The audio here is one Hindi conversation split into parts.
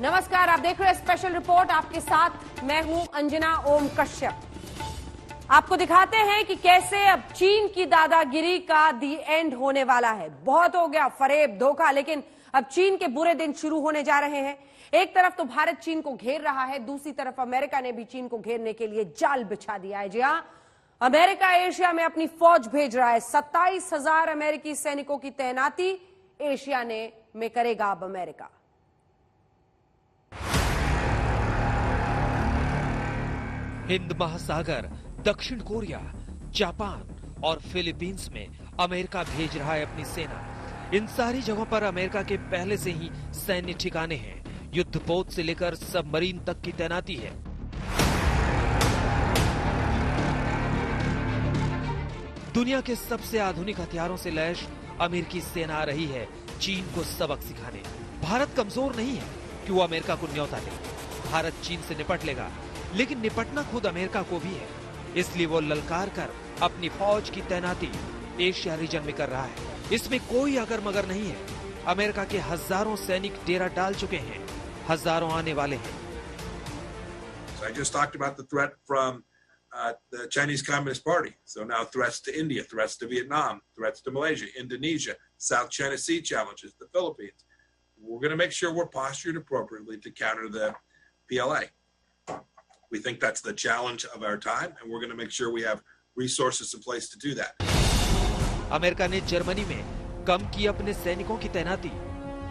नमस्कार, आप देख रहे हैं स्पेशल रिपोर्ट। आपके साथ मैं हूं अंजना ओम कश्यप। आपको दिखाते हैं कि कैसे अब चीन की दादागिरी का दी एंड होने वाला है। बहुत हो गया फरेब धोखा, लेकिन अब चीन के बुरे दिन शुरू होने जा रहे हैं। एक तरफ तो भारत चीन को घेर रहा है, दूसरी तरफ अमेरिका ने भी चीन को घेरने के लिए जाल बिछा दिया है। जी हां, अमेरिका एशिया में अपनी फौज भेज रहा है। 27,000 अमेरिकी सैनिकों की तैनाती एशिया में करेगा अब अमेरिका। हिंद महासागर, दक्षिण कोरिया, जापान और फिलीपींस में अमेरिका भेज रहा है अपनी सेना। इन सारी जगहों पर अमेरिका के पहले से ही सैन्य ठिकाने हैं। युद्धपोत से लेकर सबमरीन तक की तैनाती है। दुनिया के सबसे आधुनिक हथियारों से लैस अमेरिकी सेना आ रही है चीन को सबक सिखाने। भारत कमजोर नहीं है कि वो अमेरिका को न्योता दे। भारत चीन से निपट लेगा, लेकिन निपटना खुद अमेरिका को भी है। इसलिए वो ललकार कर अपनी फौज की तैनाती एशिया रीजन में कर रहा है। इसमें कोई अगर मगर नहीं है। अमेरिका के हजारों सैनिक डेरा डाल चुके हैं, हजारों आने वाले हैं। I just talked about the threat from the Chinese Communist Party. So now threats to India, threats to Vietnam, threats to Malaysia, Indonesia, South China Sea challenges, the Philippines. We're going to make sure we're postured appropriately to counter the PLA. We think that's the challenge of our time, and we're going to make sure we have resources in place to do that. America ने जर्मनी में कम की अपने सैनिकों की तैनाती।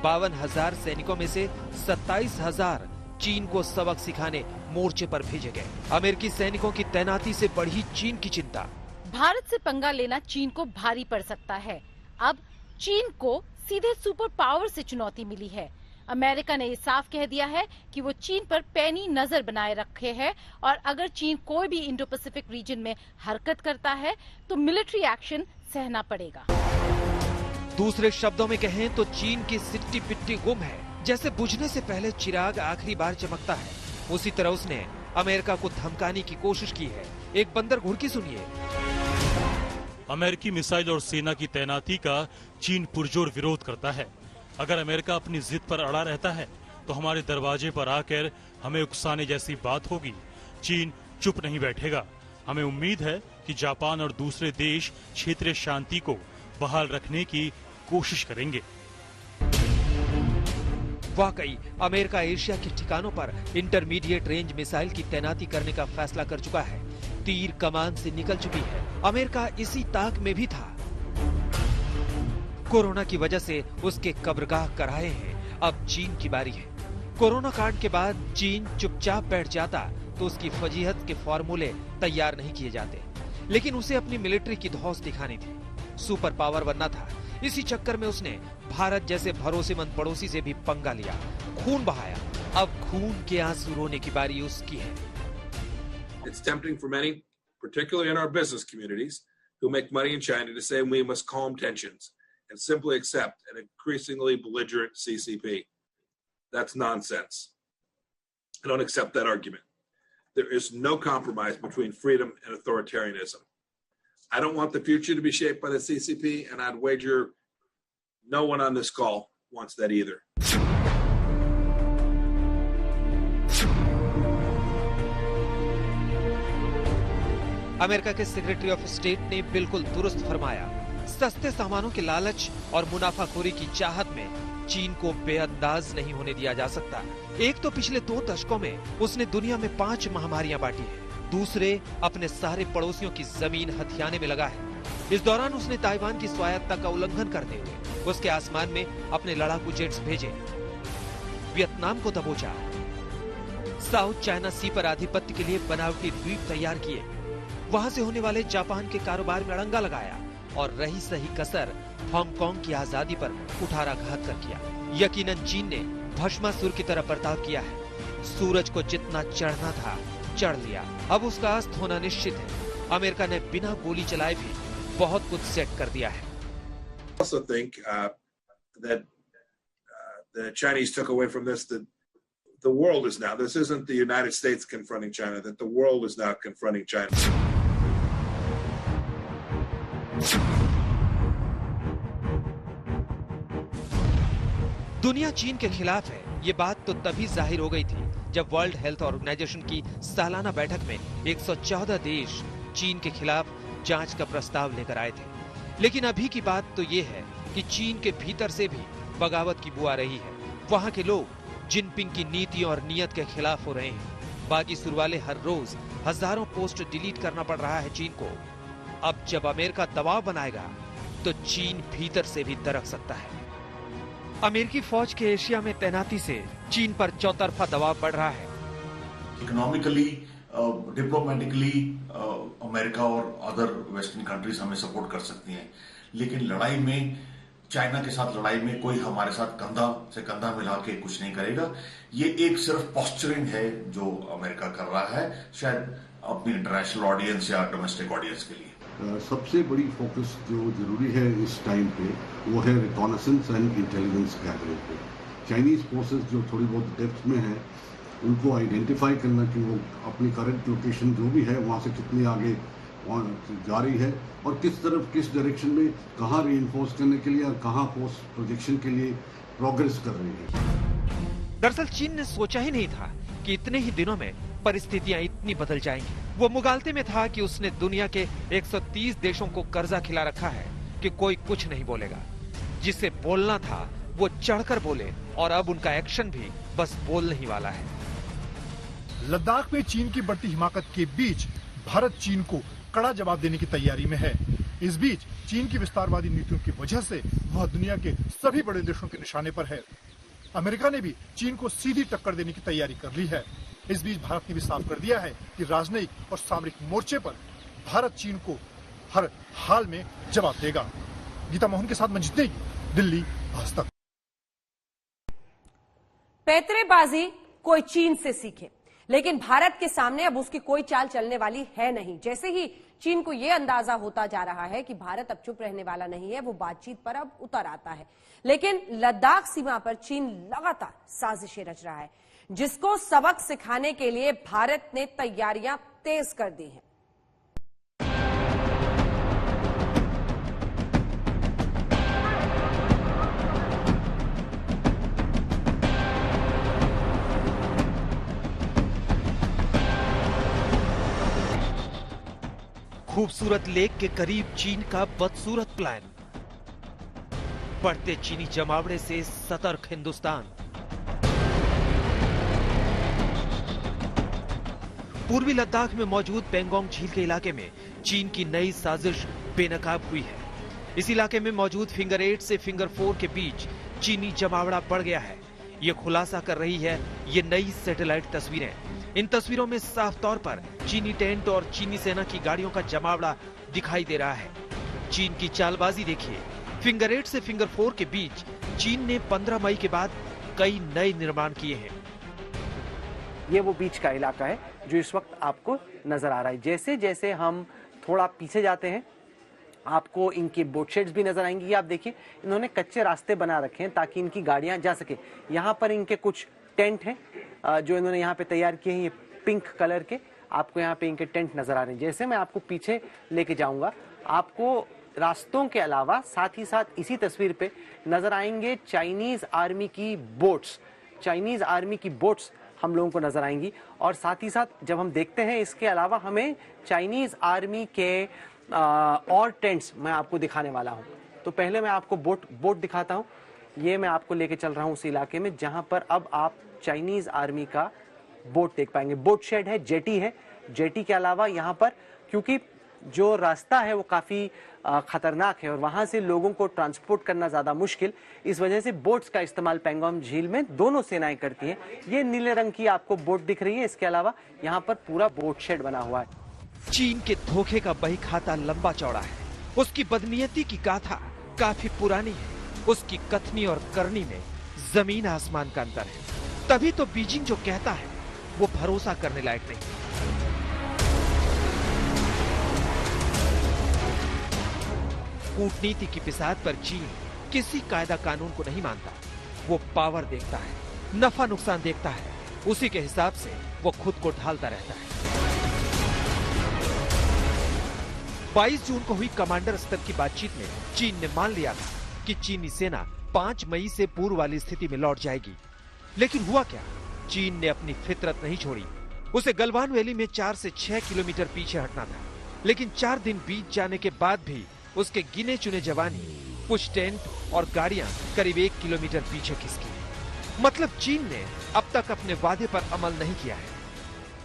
52,000 सैनिकों में से 27,000 चीन को सबक सिखाने मोर्चे पर भेजे गए। अमेरिकी सैनिकों की तैनाती से बढ़ी चीन की चिंता। भारत से पंगा लेना चीन को भारी पड़ सकता है। अब चीन को सीधे सुपर पावर से चुनौती मिली है। अमेरिका ने ये साफ कह दिया है कि वो चीन पर पैनी नजर बनाए रखे है और अगर चीन कोई भी इंडो पैसिफिक रीजन में हरकत करता है तो मिलिट्री एक्शन सहना पड़ेगा। दूसरे शब्दों में कहें तो चीन की सिट्टी पिट्टी गुम है। जैसे बुझने से पहले चिराग आखिरी बार चमकता है, उसी तरह उसने अमेरिका को धमकाने की कोशिश की है। एक बंदर घुड़की सुनिए। अमेरिकी मिसाइल और सेना की तैनाती का चीन पुरजोर विरोध करता है। अगर अमेरिका अपनी जिद पर अड़ा रहता है तो हमारे दरवाजे पर आकर हमें उकसाने जैसी बात होगी। चीन चुप नहीं बैठेगा। हमें उम्मीद है कि जापान और दूसरे देश क्षेत्रीय शांति को बहाल रखने की कोशिश करेंगे। वाकई अमेरिका एशिया के ठिकानों पर इंटरमीडिएट रेंज मिसाइल की तैनाती करने का फैसला कर चुका है। तीर कमान से निकल चुकी है। अमेरिका इसी ताक में भी था। कोरोना की वजह से उसके कब्रगाह कराए हैं। अब चीन की बारी है। कोरोना कांड के बाद चीन चुपचाप बैठ जाता तो उसकी फजीहत के फॉर्मूले तैयार नहीं किए जाते, लेकिन उसे अपनी मिलिट्री की धौंस दिखानी थी। सुपर पावर बनना था। इसी चक्कर में उसने भारत जैसे भरोसेमंद पड़ोसी से भी पंगा लिया, खून बहाया। अब खून के आंसू रोने की बारी उसकी है। It's tempting for many, particularly in our business communities, who make money in China, to say we must calm tensions and simply accept an increasingly belligerent CCP. That's nonsense. I don't accept that argument. There is no compromise between freedom and authoritarianism. I don't want the future to be shaped by the CCP, and I'd wager no one on this call wants that either. America के सेक्रेटरी ऑफ स्टेट ने बिल्कुल दुरुस्त फरमाया। सस्ते सामानों के लालच और मुनाफाखोरी की चाहत में चीन को बेअंदाज नहीं होने दिया जा सकता। एक तो पिछले 2 दशकों में उसने दुनिया में 5 महामारियां बांटी हैं। दूसरे अपने सारे पड़ोसियों की जमीन हथियाने में लगा है। इस दौरान उसने ताइवान की स्वायत्तता का उल्लंघन करते हुए उसके आसमान में अपने लड़ाकू जेट्स भेजे, वियतनाम को दबोचा, साउथ चाइना सी पर आधिपत्य के लिए बनावटी द्वीप तैयार किए, वहां से होने वाले जापान के कारोबार में अड़ंगा लगाया और रही सही कसर हांगकांग की आजादी पर कुठाराघात कर किया। यकीनन चीन ने भस्मासुर की तरह बर्ताव किया है। सूरज को जितना चढ़ना था चढ़ लिया। अब उसका अस्त होना निश्चित है। अमेरिका ने बिना गोली चलाए भी बहुत कुछ सेट कर दिया है। I also think that the Chinese took away from this that the world is now. This isn't the United States confronting China. That the world is now confronting China. दुनिया चीन के खिलाफ है, ये बात तो तभी जाहिर हो गई थी जब वर्ल्ड हेल्थ ऑर्गेनाइजेशन की सालाना बैठक में 114 देश चीन के खिलाफ जांच का प्रस्ताव लेकर आए थे। लेकिन अभी की बात तो ये है कि चीन के भीतर से भी बगावत की बू आ रही है। वहां के लोग जिनपिंग की नीति और नियत के खिलाफ हो रहे हैं। बागी सुर वाले हर रोज हजारों पोस्ट डिलीट करना पड़ रहा है चीन को। अब जब अमेरिका दबाव बनाएगा तो चीन भीतर से भी दरक सकता है। अमेरिकी फौज के एशिया में तैनाती से चीन पर चौतरफा दबाव बढ़ रहा है। इकोनॉमिकली, डिप्लोमेटिकली अमेरिका और अदर वेस्टर्न कंट्रीज हमें सपोर्ट कर सकती हैं, लेकिन लड़ाई में, चाइना के साथ लड़ाई में कोई हमारे साथ कंधा से कंधा मिला के कुछ नहीं करेगा। ये एक सिर्फ पोस्चरिंग है जो अमेरिका कर रहा है, शायद अपनी इंटरनेशनल ऑडियंस या डोमेस्टिक ऑडियंस के लिए। सबसे बड़ी फोकस जो जरूरी है इस टाइम पे वो है रिकॉनेसेंस एंड इंटेलिजेंस गैदरिंग पे। चाइनीज फोर्सेस जो थोड़ी बहुत डेप्थ में है उनको आइडेंटिफाई करना कि वो अपनी करंट लोकेशन जो भी है वहाँ से कितनी आगे जा रही है और किस तरफ, किस डायरेक्शन में, कहाँ रीइंफोर्स करने के लिए और कहाँ फोर्स प्रोजेक्शन के लिए प्रोग्रेस कर रही है। दरअसल चीन ने सोचा ही नहीं था कि इतने ही दिनों में परिस्थितियां इतनी बदल जाएंगी। वो मुगालते में था कि उसने दुनिया के 130 देशों को कर्जा खिला रखा है कि कोई कुछ नहीं बोलेगा। जिसे बोलना था वो चढ़कर बोले और अब उनका एक्शन भी बस बोलने ही वाला है। लद्दाख में चीन की बढ़ती हिमाकत के बीच भारत चीन को कड़ा जवाब देने की तैयारी में है। इस बीच चीन की विस्तारवादी नीतियों की वजह से वह दुनिया के सभी बड़े देशों के निशाने पर है। अमेरिका ने भी चीन को सीधी टक्कर देने की तैयारी कर ली है। इस बीच भारत ने भी साफ कर दिया है कि राजनयिक और सामरिक मोर्चे पर भारत चीन को हर हाल में जवाब देगा। गीता मोहन के साथ मंजित नेगी, दिल्ली, आज तक। पैतरेबाजी कोई चीन से सीखे, लेकिन भारत के सामने अब उसकी कोई चाल चलने वाली है नहीं। जैसे ही चीन को यह अंदाजा होता जा रहा है कि भारत अब चुप रहने वाला नहीं है, वो बातचीत पर अब उतर आता है। लेकिन लद्दाख सीमा पर चीन लगातार साजिशें रच रहा है, जिसको सबक सिखाने के लिए भारत ने तैयारियां तेज कर दी हैं। खूबसूरत लेक के करीब चीन का बदसूरत प्लान। बढ़ते चीनी जमावड़े से सतर्क हिंदुस्तान। पूर्वी लद्दाख में मौजूद पेंगोंग झील के इलाके में चीन की नई साजिश बेनकाब हुई है। इस इलाके में मौजूद फिंगर 8 से फिंगर 4 के बीच चीनी जमावड़ा बढ़ गया है। ये खुलासा कर रही है ये नई सैटेलाइट तस्वीरें। इन तस्वीरों में साफ तौर पर चीनी टेंट और चीनी सेना की गाड़ियों का जमावड़ा दिखाई दे रहा है। चीन की चालबाजी देखिए। फिंगर 8 से फिंगर 4 के बीच चीन ने 15 मई के बाद कई नए निर्माण किए हैं। ये वो बीच का इलाका है जो इस वक्त आपको नजर आ रहा है। जैसे जैसे हम थोड़ा पीछे जाते हैं आपको इनके बोट शेड्स भी नजर आएंगी। आप देखिए इन्होंने कच्चे रास्ते बना रखे हैं ताकि इनकी गाड़ियां जा सके। यहाँ पर इनके कुछ टेंट हैं जो इन्होंने यहाँ पे तैयार किए हैं, ये पिंक कलर के। आपको यहाँ पे इनके टेंट नजर आ रहे हैं। जैसे मैं आपको पीछे लेके जाऊंगा आपको रास्तों के अलावा साथ ही साथ इसी तस्वीर पे नजर आएंगे चाइनीज आर्मी की बोट्स। चाइनीज आर्मी की बोट्स हम लोगों को नजर आएंगी और साथ ही साथ जब हम देखते हैं इसके अलावा हमें चाइनीज आर्मी के और टेंट्स मैं आपको दिखाने वाला हूं। तो पहले मैं आपको बोट दिखाता हूं। ये मैं आपको लेके चल रहा हूं उस इलाके में जहां पर अब आप चाइनीज आर्मी का बोट देख पाएंगे। बोट शेड है, जेटी है। जेटी के अलावा यहाँ पर क्योंकि जो रास्ता है वो काफी खतरनाक है और वहां से लोगों को ट्रांसपोर्ट करना ज्यादा मुश्किल, इस वजह से बोट्स का इस्तेमाल पेंगोंग झील में दोनों सेनाएं करती हैं। ये नीले रंग की आपको बोट दिख रही है। इसके अलावा यहाँ पर पूरा बोट शेड बना हुआ है। चीन के धोखे का बही खाता लंबा चौड़ा है। उसकी बदनीयती की गाथा काफी पुरानी है। उसकी कथनी और करनी में जमीन आसमान का अंतर है। तभी तो बीजिंग जो कहता है वो भरोसा करने लायक नहीं। कूटनीति की बिसात पर चीन किसी कायदा कानून को नहीं मानता। वो पावर देखता है, नफा नुकसान देखता है, उसी के हिसाब से वो खुद को ढालता रहता है। 22 जून को हुई कमांडर स्तर की बातचीत में चीन ने मान लिया था कि चीनी सेना 5 मई से पूर्व वाली स्थिति में लौट जाएगी। लेकिन हुआ क्या? चीन ने अपनी फितरत नहीं छोड़ी। उसे गलवान वैली में 4 से 6 किलोमीटर पीछे हटना था, लेकिन 4 दिन बीत जाने के बाद भी उसके गिने चुने जवान ही कुछ टेंट और गाड़ियां करीब 1 किलोमीटर पीछे खिसकी। मतलब चीन ने अब तक अपने वादे पर अमल नहीं किया है।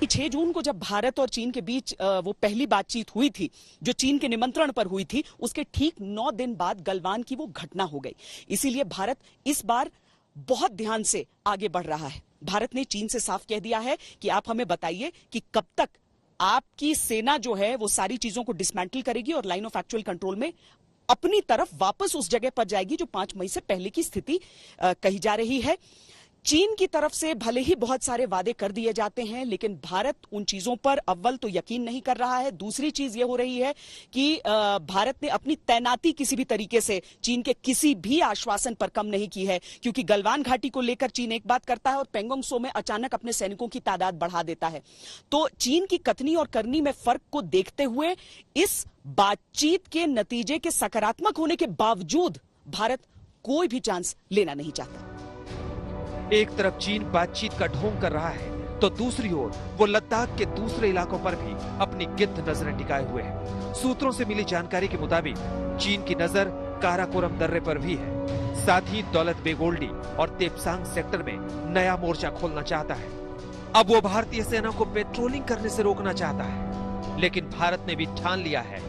6 जून को जब भारत और चीन के बीच वो पहली बातचीत हुई थी, जो चीन के निमंत्रण पर हुई थी, उसके ठीक 9 दिन बाद गलवान की वो घटना हो गई। इसीलिए भारत इस बार बहुत ध्यान से आगे बढ़ रहा है। भारत ने चीन से साफ कह दिया है कि आप हमें बताइए कि कब तक आपकी सेना जो है वो सारी चीजों को डिसमेंटल करेगी और लाइन ऑफ एक्चुअल कंट्रोल में अपनी तरफ वापस उस जगह पर जाएगी जो 5 मई से पहले की स्थिति कही जा रही है। चीन की तरफ से भले ही बहुत सारे वादे कर दिए जाते हैं, लेकिन भारत उन चीजों पर अव्वल तो यकीन नहीं कर रहा है। दूसरी चीज ये हो रही है कि भारत ने अपनी तैनाती किसी भी तरीके से चीन के किसी भी आश्वासन पर कम नहीं की है, क्योंकि गलवान घाटी को लेकर चीन एक बात करता है और पेंगोंग त्सो में अचानक अपने सैनिकों की तादाद बढ़ा देता है। तो चीन की कथनी और करनी में फर्क को देखते हुए इस बातचीत के नतीजे के सकारात्मक होने के बावजूद भारत कोई भी चांस लेना नहीं चाहता। एक तरफ चीन बातचीत का ढोंग कर रहा है, तो दूसरी ओर वो लद्दाख के दूसरे इलाकों पर भी अपनी गिद्ध नजरें टिकाए हुए है। सूत्रों से मिली जानकारी के मुताबिक चीन की नजर काराकोरम दर्रे पर भी है। साथ ही दौलत बेगोल्डी और तेपसांग सेक्टर में नया मोर्चा खोलना चाहता है। अब वो भारतीय सेना को पेट्रोलिंग करने से रोकना चाहता है, लेकिन भारत ने भी ठान लिया है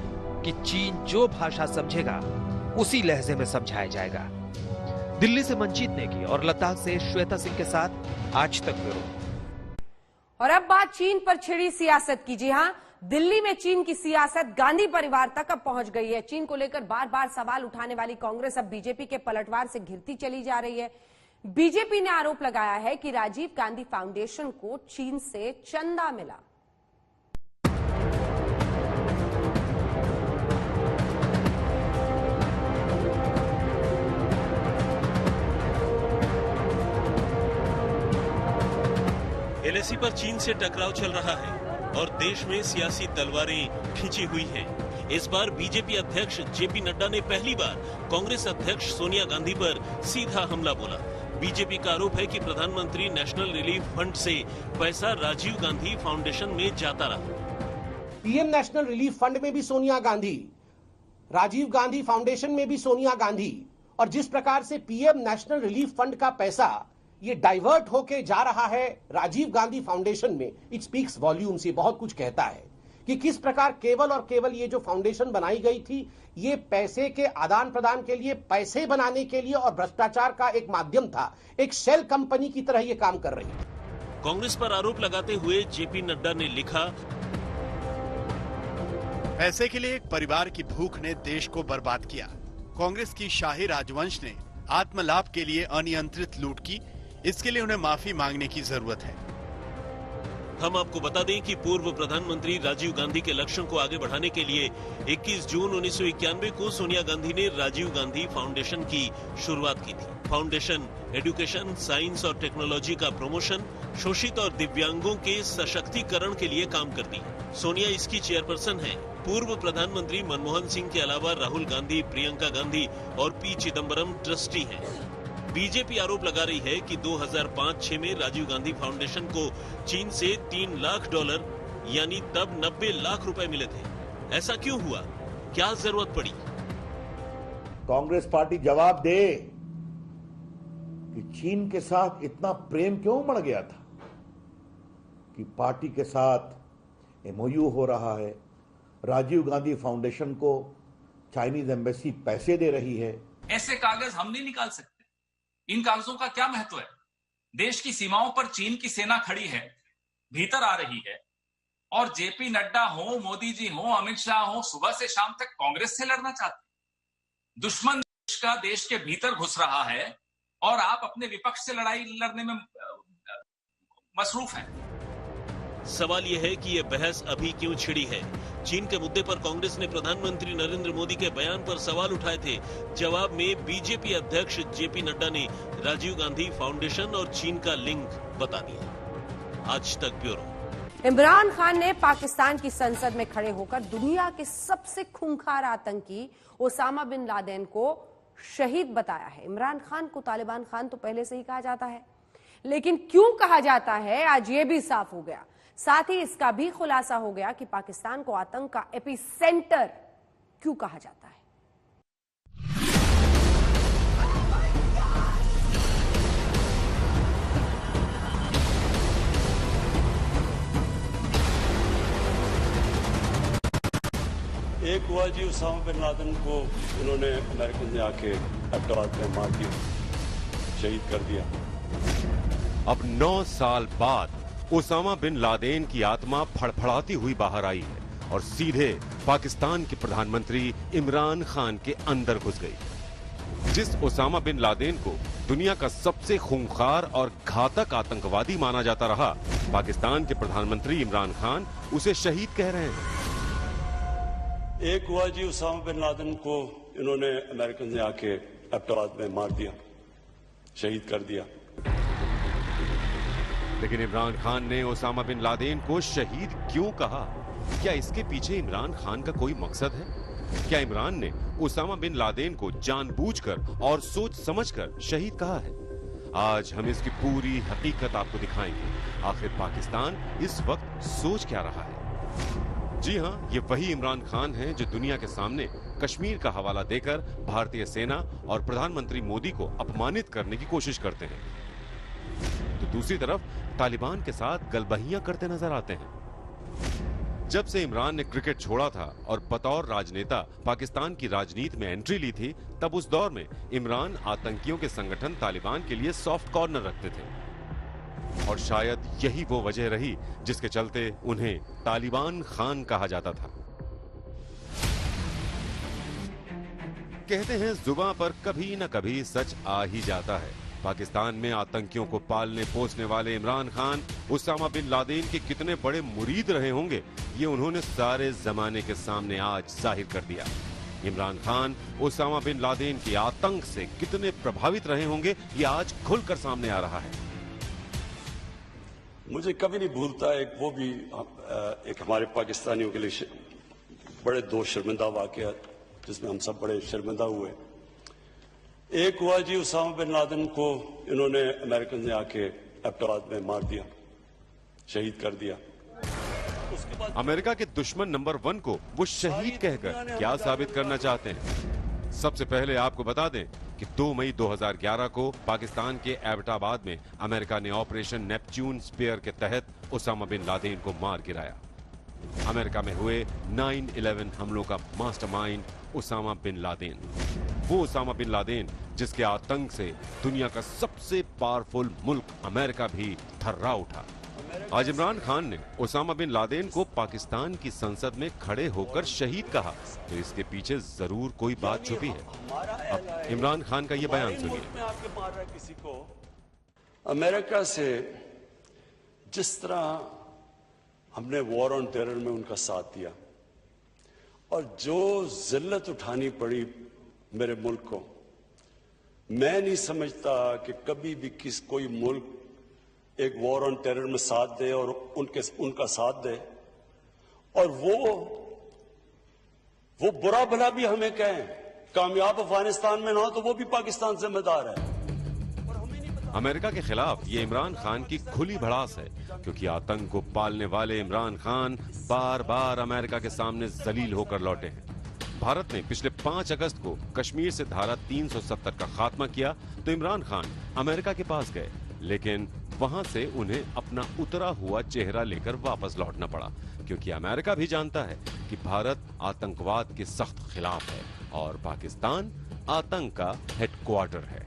कि चीन जो भाषा समझेगा उसी लहजे में समझाया जाएगा। दिल्ली से मंजीत नेगी और लद्दाख से श्वेता सिंह के साथ आज तक ब्यूरो। और अब बात चीन पर छिड़ी सियासत की। जी हां, दिल्ली में चीन की सियासत गांधी परिवार तक अब पहुंच गई है। चीन को लेकर बार बार सवाल उठाने वाली कांग्रेस अब बीजेपी के पलटवार से घिरती चली जा रही है। बीजेपी ने आरोप लगाया है कि राजीव गांधी फाउंडेशन को चीन से चंदा मिला। एलएसी पर चीन से टकराव चल रहा है और देश में सियासी तलवारें खींची हुई हैं। इस बार बीजेपी अध्यक्ष जेपी नड्डा ने पहली बार कांग्रेस अध्यक्ष सोनिया गांधी पर सीधा हमला बोला। बीजेपी का आरोप है कि प्रधानमंत्री नेशनल रिलीफ फंड से पैसा राजीव गांधी फाउंडेशन में जाता रहा। पीएम नेशनल रिलीफ फंड में भी सोनिया गांधी, राजीव गांधी फाउंडेशन में भी सोनिया गांधी, और जिस प्रकार से पीएम नेशनल रिलीफ फंड का पैसा ये डाइवर्ट होके जा रहा है राजीव गांधी फाउंडेशन में, इट स्पीक्स वॉल्यूम्स। ये बहुत कुछ कहता है कि किस प्रकार केवल और केवल ये जो फाउंडेशन बनाई गई थी, ये पैसे के आदान प्रदान के लिए, पैसे बनाने के लिए और भ्रष्टाचार का एक माध्यम था। एक शेल कंपनी की तरह ये काम कर रही है। कांग्रेस पर आरोप लगाते हुए जेपी नड्डा ने लिखा, पैसे के लिए एक परिवार की भूख ने देश को बर्बाद किया। कांग्रेस की शाही राजवंश ने आत्मलाभ के लिए अनियंत्रित लूट की। इसके लिए उन्हें माफी मांगने की जरूरत है। हम आपको बता दें कि पूर्व प्रधानमंत्री राजीव गांधी के लक्ष्यों को आगे बढ़ाने के लिए 21 जून 1991 को सोनिया गांधी ने राजीव गांधी फाउंडेशन की शुरुआत की थी। फाउंडेशन एजुकेशन, साइंस और टेक्नोलॉजी का प्रमोशन, शोषित और दिव्यांगों के सशक्तिकरण के लिए काम करती है। सोनिया इसकी चेयरपर्सन है। पूर्व प्रधानमंत्री मनमोहन सिंह के अलावा राहुल गांधी, प्रियंका गांधी और पी चिदम्बरम ट्रस्टी हैं। बीजेपी आरोप लगा रही है कि 2005-6 में राजीव गांधी फाउंडेशन को चीन से $3 लाख यानी तब 90 लाख रुपए मिले थे। ऐसा क्यों हुआ? क्या जरूरत पड़ी? कांग्रेस पार्टी जवाब दे कि चीन के साथ इतना प्रेम क्यों बढ़ गया था कि पार्टी के साथ एमओयू हो रहा है, राजीव गांधी फाउंडेशन को चाइनीज एम्बेसी पैसे दे रही है। ऐसे कागज हम नहीं निकाल सकते। इन कागजों का क्या महत्व है? देश की सीमाओं पर चीन की सेना खड़ी है, भीतर आ रही है, और जेपी नड्डा हो, मोदी जी हो, अमित शाह हो, सुबह से शाम तक कांग्रेस से लड़ना चाहते। दुश्मन देश का देश के भीतर घुस रहा है और आप अपने विपक्ष से लड़ाई लड़ने में मसरूफ हैं। सवाल यह है कि यह बहस अभी क्यों छिड़ी है? चीन के मुद्दे पर कांग्रेस ने प्रधानमंत्री नरेंद्र मोदी के बयान पर सवाल उठाए थे। जवाब में बीजेपी अध्यक्ष जेपी नड्डा ने राजीव गांधी फाउंडेशन और चीन का लिंक बता दिया। आज तक ब्यूरो। इमरान खान ने पाकिस्तान की संसद में खड़े होकर दुनिया के सबसे खूंखार आतंकी ओसामा बिन लादेन को शहीद बताया है। इमरान खान को तालिबान खान तो पहले से ही कहा जाता है। लेकिन क्यों कहा जाता है, आज ये भी साफ हो गया। साथ ही इसका भी खुलासा हो गया कि पाकिस्तान को आतंक का एपिसेंटर क्यों कहा जाता है। एक हुआ जी उसामा बिन लादेन को उन्होंने अमेरिकन ने आके अब्दाद में मार दिया, शहीद कर दिया। अब 9 साल बाद उसामा बिन लादेन की आत्मा फड़फड़ाती हुई बाहर आई है और सीधे पाकिस्तान के प्रधानमंत्री इमरान खान के अंदर घुस गई। जिस उसामा बिन लादेन को दुनिया का सबसे खूंखार और घातक आतंकवादी माना जाता रहा, पाकिस्तान के प्रधानमंत्री इमरान खान उसे शहीद कह रहे हैं। एक हुआ जी उसामा बिन लादेन को इन्होंने अमेरिकन ने आके अब्दाद में मार दिया, शहीद कर दिया। लेकिन इमरान खान ने उसामा बिन लादेन को शहीद क्यों कहा? क्या इसके पीछे इमरान खान का कोई मकसद है? क्या इमरान ने उसामा बिन लादेन को जानबूझकर और सोच समझकर शहीद कहा है? आज हम इसकी पूरी हकीकत आपको दिखाएंगे। आखिर पाकिस्तान इस वक्त सोच क्या रहा है? जी हां, ये वही इमरान खान हैं जो दुनिया के सामने कश्मीर का हवाला देकर भारतीय सेना और प्रधानमंत्री मोदी को अपमानित करने की कोशिश करते हैं, तो दूसरी तरफ तालिबान के साथ गलबहियां करते नजर आते हैं। जब से इमरान ने क्रिकेट छोड़ा था और बतौर राजनेता पाकिस्तान की राजनीति में एंट्री ली थी, तब उस दौर में इमरान आतंकियों के संगठन तालिबान के लिए सॉफ्ट कॉर्नर रखते थे और शायद यही वो वजह रही जिसके चलते उन्हें तालिबान खान कहा जाता था। कहते हैं जुबान पर कभी न कभी सच आ ही जाता है। पाकिस्तान में आतंकियों को पालने पोसने वाले इमरान खान उसामा बिन लादेन के कितने बड़े मुरीद रहे होंगे, ये उन्होंने सारे जमाने के सामने आज जाहिर कर दिया। इमरान खान उसामा बिन लादेन के आतंक से कितने प्रभावित रहे होंगे, ये आज खुलकर सामने आ रहा है। मुझे कभी नहीं भूलता एक वो भी एक हमारे पाकिस्तानियों के लिए बड़े दो शर्मिंदा वाकया जिसमें हम सब बड़े शर्मिंदा हुए। एक हुआ जी उसामा बिन लादेन को इन्होंने अमेरिकन ने आके अब्दाद में मार दिया, शहीद कर दिया। उसके बाद अमेरिका के दुश्मन नंबर 1 को वो शहीद कहकर क्या साबित करना चाहते हैं? सबसे पहले आपको बता दें कि 2 मई 2011 को पाकिस्तान के एबटाबाद में अमेरिका ने ऑपरेशन नेपच्यून स्पेयर के तहत उसामा बिन लादेन को मार गिराया। अमेरिका में हुए 9/11 हमलों का मास्टरमाइंड उसामा बिन लादेन, वो उसामा बिन लादेन जिसके आतंक से दुनिया का सबसे पावरफुल मुल्क अमेरिका भी थर्रा उठा। आज इमरान खान ने उसामा बिन लादेन को पाकिस्तान की संसद में खड़े होकर शहीद कहा, तो इसके पीछे जरूर कोई बात छुपी है। अब इमरान खान का ये बयान सुनिए। किसी को अमेरिका से जिस तरह हमने वॉर ऑन टेरर में उनका साथ दिया और जो जिल्लत उठानी पड़ी मेरे मुल्क को, मैं नहीं समझता कि कभी भी कोई मुल्क एक वॉर ऑन टेरर में साथ दे और उनका साथ दे और वो बुरा भला भी हमें कहें, कामयाब अफगानिस्तान में ना हो तो वो भी पाकिस्तान जिम्मेदार है। अमेरिका के खिलाफ ये इमरान खान की खुली भड़ास है, क्योंकि आतंक को पालने वाले इमरान खान बार बार अमेरिका के सामने जलील होकर लौटे हैं। भारत ने पिछले 5 अगस्त को कश्मीर से धारा 370 का खात्मा किया तो इमरान खान अमेरिका के पास गए, लेकिन वहां से उन्हें अपना उतरा हुआ चेहरा लेकर वापस लौटना पड़ा, क्योंकि अमेरिका भी जानता है कि भारत आतंकवाद के सख्त खिलाफ है और पाकिस्तान आतंक का हेडक्वार्टर है।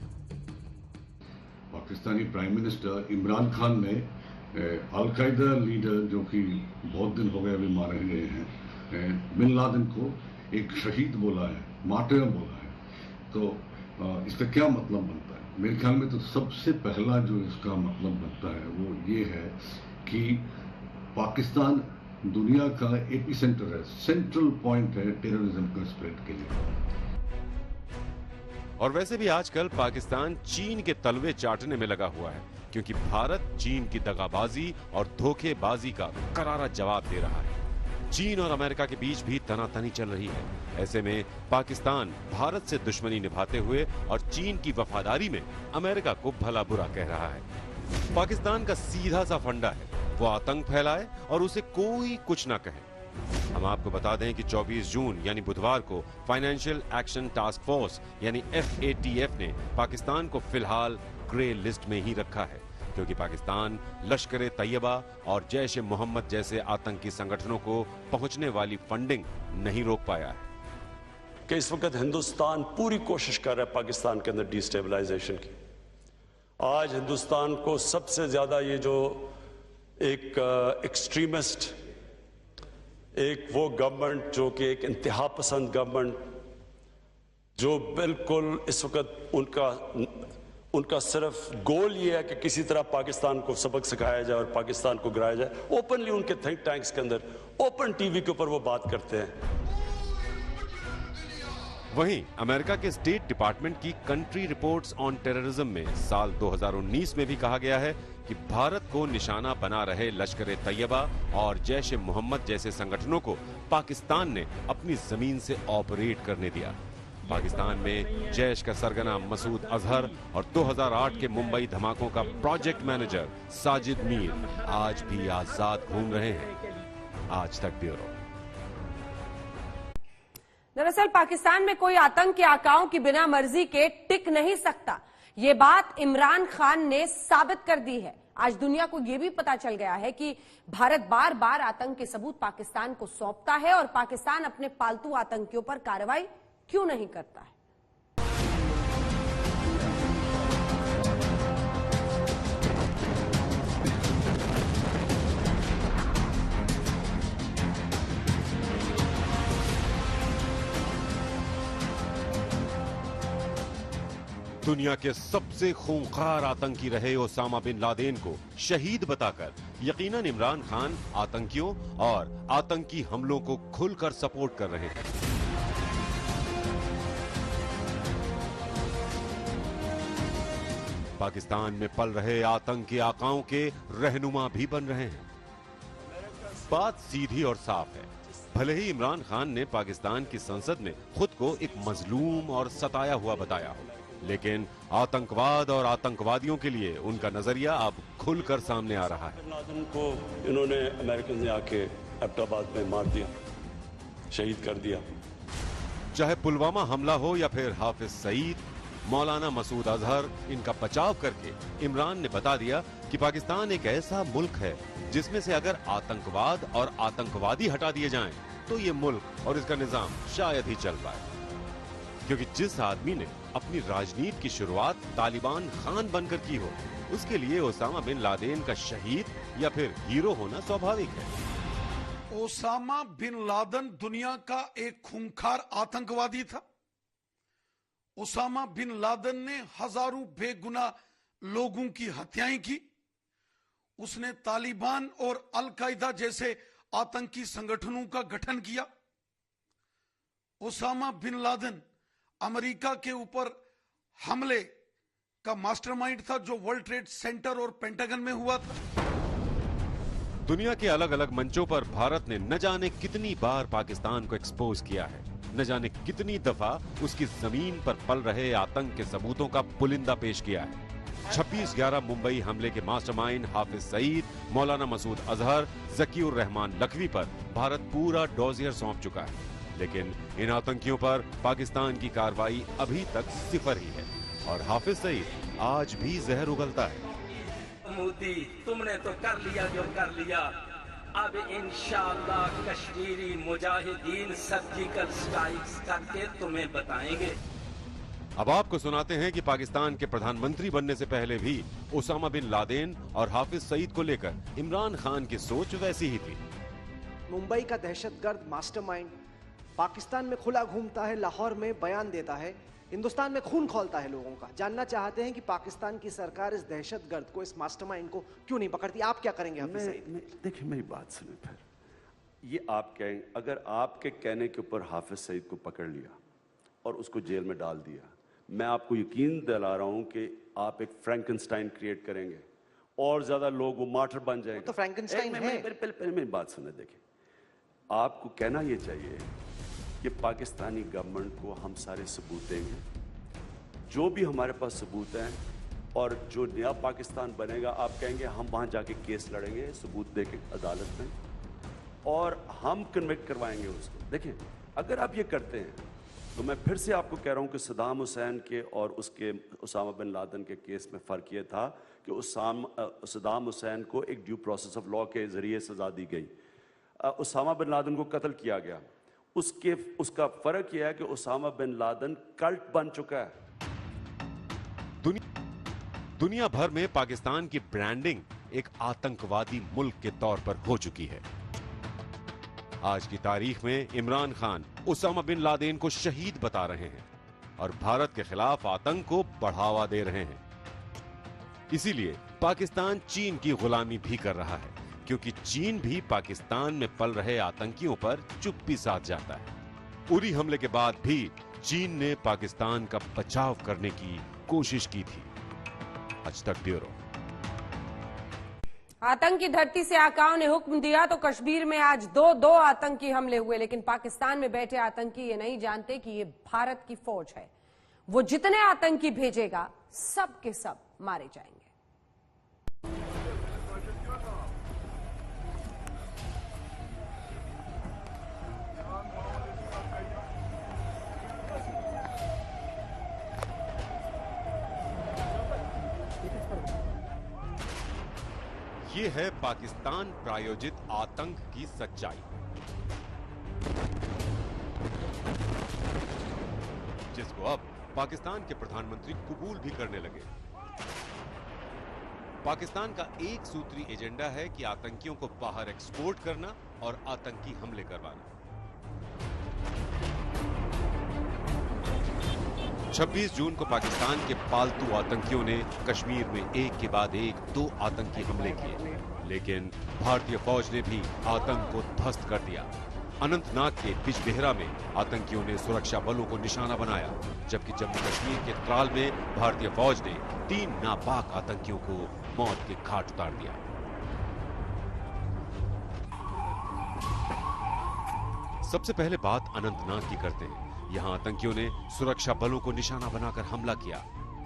पाकिस्तानी प्राइम मिनिस्टर इमरान खान ने अल-कायदा लीडर जो कि बहुत दिन हो गए अभी मारे गए हैं बिन लादेन को एक शहीद बोला है, मार्टिर बोला है। तो इसका क्या मतलब बनता है? मेरे ख्याल में तो सबसे पहला जो इसका मतलब बनता है वो ये है कि पाकिस्तान दुनिया का एपिसेंटर है, सेंट्रल पॉइंट है टेररिज्म का स्प्रेड के लिए। और वैसे भी आजकल पाकिस्तान चीन के तलवे चाटने में लगा हुआ है, क्योंकि भारत चीन की दगाबाजी और धोखेबाजी का करारा जवाब दे रहा है। चीन और अमेरिका के बीच भी तनातनी चल रही है। ऐसे में पाकिस्तान भारत से दुश्मनी निभाते हुए और चीन की वफादारी में अमेरिका को भला बुरा कह रहा है। पाकिस्तान का सीधा सा फंडा है, वो आतंक फैलाए और उसे कोई कुछ ना कहे। हम आपको बता दें कि 24 जून यानी बुधवार को फाइनेंशियल एक्शन टास्क फोर्स यानी FATF ने पाकिस्तान को फिलहाल ग्रे लिस्ट में ही रखा है, क्योंकि पाकिस्तान लश्कर तैयबा और जैश ए मोहम्मद जैसे आतंकी संगठनों को पहुंचने वाली फंडिंग नहीं रोक पाया है। कि इस वक्त हिंदुस्तान पूरी कोशिश कर रहा है पाकिस्तान के अंदर डिस्टेबलाइजेशन की। आज हिंदुस्तान को सबसे ज्यादा ये जो एक एक्सट्रीमिस्ट, एक वो गवर्नमेंट जो कि एक इंतहा पसंद गवर्नमेंट, जो बिल्कुल इस वक्त उनका सिर्फ गोल ये है कि किसी तरह पाकिस्तान को सबक सिखाया जाए और पाकिस्तान को गिराया जाए। ओपनली उनके थिंक टैंक्स के अंदर, ओपन टीवी के ऊपर वो बात करते हैं। वहीं अमेरिका के स्टेट डिपार्टमेंट की कंट्री रिपोर्ट्स ऑन टेररिज्म में साल 2019 में भी कहा गया है कि भारत को निशाना बना रहे लश्कर तैयबा और जैश ए मोहम्मद जैसे संगठनों को पाकिस्तान ने अपनी जमीन से ऑपरेट करने दिया। पाकिस्तान में जैश का सरगना मसूद अजहर और 2008 के मुंबई धमाकों का प्रोजेक्ट मैनेजर साजिद मीर आज भी आजाद घूम रहे हैं। आज तक ब्यूरो। दरअसल पाकिस्तान में कोई आतंक के आकाओं की बिना मर्जी के टिक नहीं सकता, ये बात इमरान खान ने साबित कर दी है। आज दुनिया को यह भी पता चल गया है कि भारत बार बार आतंक के सबूत पाकिस्तान को सौंपता है और पाकिस्तान अपने पालतू आतंकियों पर कार्रवाई क्यों नहीं करता है। दुनिया के सबसे खूंखार आतंकी रहे ओसामा बिन लादेन को शहीद बताकर यकीनन इमरान खान आतंकियों और आतंकी हमलों को खुलकर सपोर्ट कर रहे हैं। पाकिस्तान में पल रहे आतंक के आकाओं के रहनुमा भी बन रहे हैं। बात सीधी और साफ है, भले ही इमरान खान ने पाकिस्तान की संसद में खुद को एक मजलूम और सताया हुआ बताया हो, लेकिन आतंकवाद और आतंकवादियों के लिए उनका नजरिया अब खुलकर सामने आ रहा है। लादेन को इन्होंने अमेरिकन ने आके एबटाबाद में मार दिया, शहीद कर दिया। चाहे पुलवामा हमला हो या फिर हाफिज सईद, मौलाना मसूद अजहर, इनका बचाव करके इमरान ने बता दिया कि पाकिस्तान एक ऐसा मुल्क है जिसमें से अगर आतंकवाद और आतंकवादी हटा दिए जाएं, तो ये मुल्क और इसका निजाम शायद ही चल पाए। क्योंकि जिस आदमी ने अपनी राजनीति की शुरुआत तालिबान खान बनकर की हो, उसके लिए ओसामा बिन लादेन का शहीद या फिर हीरो होना स्वाभाविक है। ओसामा बिन लादेन दुनिया का एक खूंखार आतंकवादी था। ओसामा बिन लादेन ने हजारों बेगुनाह लोगों की हत्याएं की। उसने तालिबान और अल कायदा जैसे आतंकी संगठनों का गठन किया। ओसामा बिन लादेन अमेरिका के ऊपर हमले का मास्टरमाइंड था, जो वर्ल्ड ट्रेड सेंटर और पेंटागन में हुआ था। दुनिया के अलग अलग मंचों पर भारत ने न जाने कितनी बार पाकिस्तान को एक्सपोज किया है, न जाने कितनी दफा उसकी जमीन पर पल रहे आतंक के सबूतों का पुलिंदा पेश किया है। 26/11 मुंबई हमले के मास्टरमाइंड हाफिज सईद, मौलाना मसूद अजहर, जकीउर रहमान लखवी पर भारत पूरा डोजियर सौंप चुका है, लेकिन इन आतंकियों पर पाकिस्तान की कार्रवाई अभी तक सिफर ही है और हाफिज सईद आज भी जहर उगलता है। मोदी, तुमने तो कर लिया जो कर लिया, अब इंशाअल्लाह कश्मीरी मुजाहिदीन सर्जिकल स्ट्राइक्स करके तुम्हें बताएंगे। अब आपको सुनाते हैं कि पाकिस्तान के प्रधानमंत्री बनने से पहले भी ओसामा बिन लादेन और हाफिज सईद को लेकर इमरान खान की सोच वैसी ही थी। मुंबई का दहशतगर्द मास्टरमाइंड पाकिस्तान में खुला घूमता है, लाहौर में बयान देता है, हिंदुस्तान में खून खौलता है लोगों का। जानना चाहते हैं कि पाकिस्तान की सरकार इस दहशतगर्द को, इस मास्टरमाइंड को क्यों नहीं पकड़ती। आप क्या करेंगे हाफिज सईद? देखिए मेरी बात सुनिए, फिर ये आप कहें, अगर आपके कहने के ऊपर हाफिज सईद को पकड़ लिया और उसको जेल में डाल दिया, मैं आपको यकीन दिला रहा हूं कि आप एक फ्रैंकनस्टाइन क्रिएट करेंगे और ज्यादा लोग वो मार्टर बन जाएंगे। तो फ्रैंकनस्टाइन है। पहले मेरी बात सुने, देखिए आपको कहना ये चाहिए कि पाकिस्तानी गवर्नमेंट को हम सारे सबूत देंगे, जो भी हमारे पास सबूत हैं और जो नया पाकिस्तान बनेगा आप कहेंगे हम वहां जाके केस लड़ेंगे सबूत देके अदालत में और हम कन्विक्ट करवाएंगे उसको। देखिए, अगर आप ये करते हैं तो मैं फिर से आपको कह रहा हूं कि सद्दाम हुसैन के और उसके उसामा बिन लादेन के केस में फ़र्क ये था कि सद्दाम हुसैन को एक ड्यू प्रोसेस ऑफ लॉ के ज़रिए सज़ा दी गई, उसामा बिन लादेन को कत्ल किया गया। उसका फ़र्क यह है कि उसामा बिन लादेन कल्ट बन चुका है। दुनिया भर में पाकिस्तान की ब्रांडिंग एक आतंकवादी मुल्क के तौर पर हो चुकी है। आज की तारीख में इमरान खान उसामा बिन लादेन को शहीद बता रहे हैं और भारत के खिलाफ आतंक को बढ़ावा दे रहे हैं। इसीलिए पाकिस्तान चीन की गुलामी भी कर रहा है, क्योंकि चीन भी पाकिस्तान में पल रहे आतंकियों पर चुप्पी साध जाता है। उरी हमले के बाद भी चीन ने पाकिस्तान का बचाव करने की कोशिश की थी। आज तक ब्यूरो। आतंकी धरती से आकाओं ने हुक्म दिया तो कश्मीर में आज दो आतंकी हमले हुए, लेकिन पाकिस्तान में बैठे आतंकी ये नहीं जानते कि ये भारत की फौज है। वो जितने आतंकी भेजेगा सब के सब मारे जाएंगे। ये है पाकिस्तान प्रायोजित आतंक की सच्चाई, जिसको अब पाकिस्तान के प्रधानमंत्री कबूल भी करने लगे। पाकिस्तान का एक सूत्री एजेंडा है कि आतंकियों को बाहर एक्सपोर्ट करना और आतंकी हमले करवाना। 26 जून को पाकिस्तान के पालतू आतंकियों ने कश्मीर में एक के बाद एक 2 आतंकी हमले किए, लेकिन भारतीय फौज ने भी आतंक को ध्वस्त कर दिया। अनंतनाग के बिजबेहरा में आतंकियों ने सुरक्षा बलों को निशाना बनाया, जबकि जम्मू कश्मीर के त्राल में भारतीय फौज ने 3 नापाक आतंकियों को मौत के घाट उतार दिया। सबसे पहले बात अनंतनाग की करते हैं। यहां आतंकियों ने सुरक्षा बलों को निशाना बनाकर हमला किया।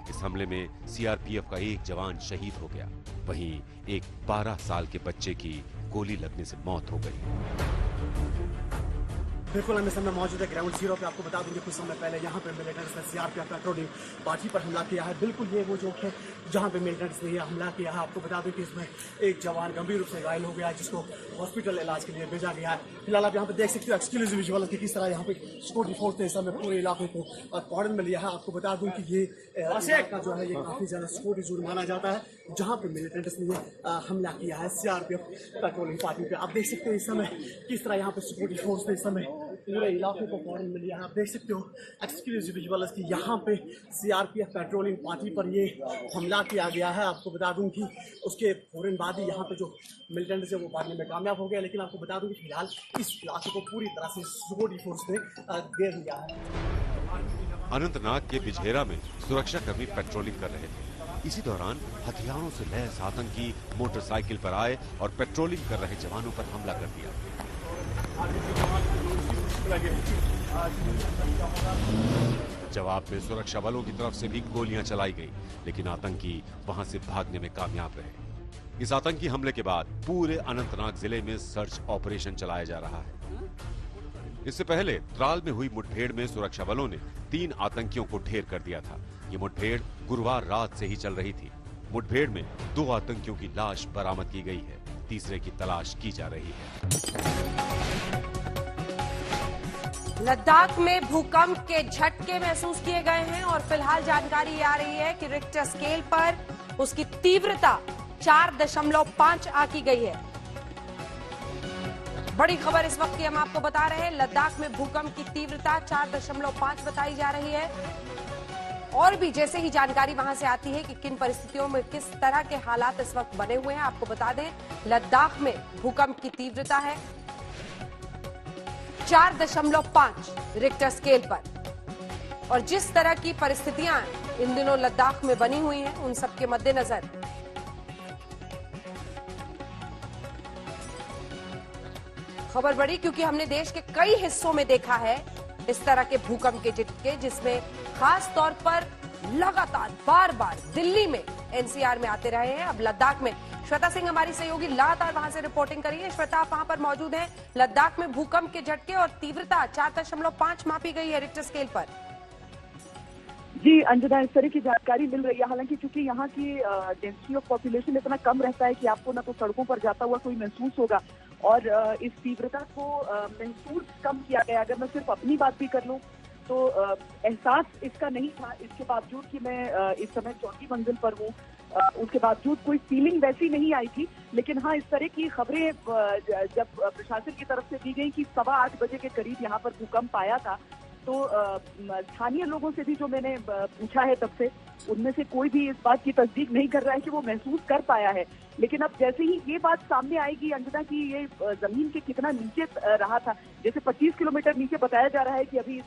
इस हमले में सीआरपीएफ का एक जवान शहीद हो गया, वहीं एक 12 साल के बच्चे की गोली लगने से मौत हो गई। बिल्कुल हम इस समय मौजूद है ग्राउंड जीरो पे। आपको बता दूं कि कुछ समय पहले यहाँ पे मिलिटेंट्स ने सीआरपीएफ पेट्रोलिंग पार्टी पर हमला किया है। बिल्कुल ये वो जो है जहाँ पे मिलिटेंट्स ने ये हमला किया है। आपको बता दूं कि इसमें एक जवान गंभीर रूप से घायल हो गया है, जिसको हॉस्पिटल इलाज के लिए भेजा गया है। फिलहाल आप यहाँ पे देख सकते हो एक्सक्लूसिव विजुअल कि किस तरह यहाँ पे सिक्योरिटी फोर्स ने इस समय पूरे इलाके को कॉर्डन में लिया है। आपको बता दूं कि ये इलाका जो है ये काफी ज्यादा सिक्योरिटी जोन माना जाता है, जहाँ पे मिलिटेंट्स ने हमला किया है सीआरपीएफ पेट्रोलिंग पार्टी पे। आप देख सकते हो इस समय किस तरह यहाँ पे सिक्योरिटी फोर्स ने इस समय पूरे इलाके को कॉर्डन में लिया है। आप देख सकते हो एक्सक्लूसिव विजुअल्स की यहाँ पे सीआरपीएफ पेट्रोलिंग पार्टी पर ये हमला किया गया है। आपको बता दूं कि उसके फौरन बाद ही यहाँ पे जो मिलिटेंट्स है वो भागने में कामयाब हो गया, लेकिन आपको बता दूं कि फिलहाल इस इलाके को पूरी तरह से सिक्योरिटी फोर्स ने घेर लिया है। अनंतनाग के बिजहेरा में सुरक्षा कर्मी पेट्रोलिंग कर रहे थे। इसी दौरान हथियारों से लैस आतंकी मोटरसाइकिल पर आए और पेट्रोलिंग कर रहे जवानों पर हमला कर दिया। जवाब में सुरक्षा बलों की तरफ से भी गोलियां चलाई गई, लेकिन आतंकी वहां से भागने में कामयाब रहे। इस आतंकी हमले के बाद पूरे अनंतनाग जिले में सर्च ऑपरेशन चलाया जा रहा है। इससे पहले त्राल में हुई मुठभेड़ में सुरक्षा बलों ने 3 आतंकियों को ढेर कर दिया था। ये मुठभेड़ गुरुवार रात से ही चल रही थी। मुठभेड़ में 2 आतंकियों की लाश बरामद की गई है, तीसरे की तलाश की जा रही है। लद्दाख में भूकंप के झटके महसूस किए गए हैं और फिलहाल जानकारी आ रही है कि रिक्टर स्केल पर उसकी तीव्रता 4.5 आंकी गई है। बड़ी खबर इस वक्त की हम आपको बता रहे हैं। लद्दाख में भूकंप की तीव्रता 4.5 बताई जा रही है। और भी जैसे ही जानकारी वहां से आती है कि किन परिस्थितियों में किस तरह के हालात इस वक्त बने हुए हैं, आपको बता दें लद्दाख में भूकंप की तीव्रता है 4.5 रिक्टर स्केल पर। और जिस तरह की परिस्थितियां इन दिनों लद्दाख में बनी हुई हैं, उन सबके मद्देनजर खबर बढ़ी, क्योंकि हमने देश के कई हिस्सों में देखा है इस तरह के भूकंप के झटके, जिसमें खास तौर पर लगातार बार बार दिल्ली में एनसीआर में आते रहे हैं। अब लद्दाख में श्वेता सिंह हमारी सहयोगी लगातार वहां से रिपोर्टिंग करी है। श्वेता, आप वहां पर मौजूद हैं। लद्दाख में भूकंप के झटके और तीव्रता 4.5 मापी गई है रिक्टर स्केल पर। जी अंजना, इस तरह की जानकारी मिल रही है। हालांकि चूंकि यहाँ की डेंसिटी ऑफ पॉपुलेशन इतना कम रहता है कि आपको ना तो सड़कों पर जाता हुआ कोई महसूस होगा और इस तीव्रता को महसूस कम किया गया। अगर मैं सिर्फ अपनी बात भी कर लूं तो एहसास इसका नहीं था, इसके बावजूद कि मैं इस समय 4वीं मंजिल पर हूँ, उसके बावजूद कोई फीलिंग वैसी नहीं आई थी। लेकिन हाँ, इस तरह की खबरें जब प्रशासन की तरफ से दी गई कि 8:15 बजे के करीब यहाँ पर भूकंप आया था, तो स्थानीय लोगों से भी जो मैंने पूछा है तब से, उनमें से कोई भी इस बात की तस्दीक नहीं कर रहा है कि वो महसूस कर पाया है। लेकिन अब जैसे ही ये बात सामने आएगी अंजना की ये जमीन के कितना नीचे रहा था, जैसे 25 किलोमीटर नीचे बताया जा रहा है कि अभी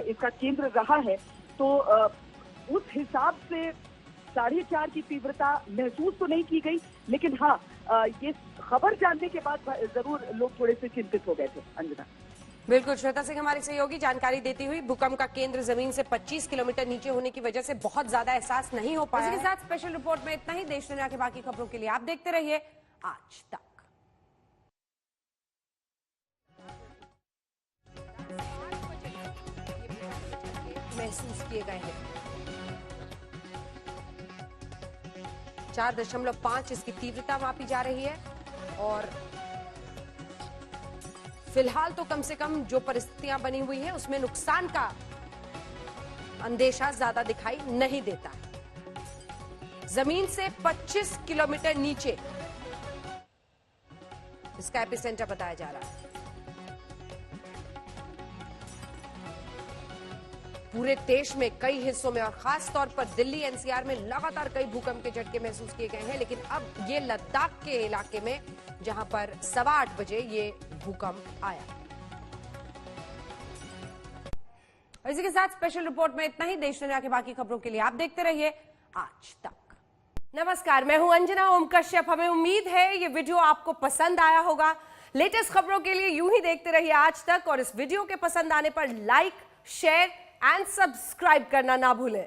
इसका केंद्र रहा है, तो उस हिसाब से 4.5 की तीव्रता महसूस तो नहीं की गई। लेकिन हाँ, ये खबर जानने के बाद जरूर लोग थोड़े से चिंतित हो गए थे अंजना। बिल्कुल, श्वेता सिंह हमारी सहयोगी जानकारी देती हुई। भूकंप का केंद्र जमीन से 25 किलोमीटर नीचे होने की वजह से बहुत ज्यादा एहसास नहीं हो पाया। इसी के साथ स्पेशल रिपोर्ट में इतना ही। देश दुनिया के बाकी खबरों के लिए आप देखते रहिए आज तक। महसूस किए गए हैं 4.5 इसकी तीव्रता मापी जा रही है और फिलहाल तो कम से कम जो परिस्थितियां बनी हुई हैं उसमें नुकसान का अंदेशा ज्यादा दिखाई नहीं देता। जमीन से 25 किलोमीटर नीचे इसका एपिसेंटर बताया जा रहा है। पूरे देश में कई हिस्सों में और खास तौर पर दिल्ली एनसीआर में लगातार कई भूकंप के झटके महसूस किए गए हैं। लेकिन अब ये लद्दाख के इलाके में जहां पर 8:15 बजे ये भूकंप आया। और इसी के साथ स्पेशल रिपोर्ट में इतना ही। देश दुनिया के बाकी खबरों के लिए आप देखते रहिए आज तक। नमस्कार, मैं हूं अंजना ओम कश्यप। हमें उम्मीद है ये वीडियो आपको पसंद आया होगा। लेटेस्ट खबरों के लिए यूं ही देखते रहिए आज तक और इस वीडियो के पसंद आने पर लाइक, शेयर एंड सब्सक्राइब करना ना भूलें।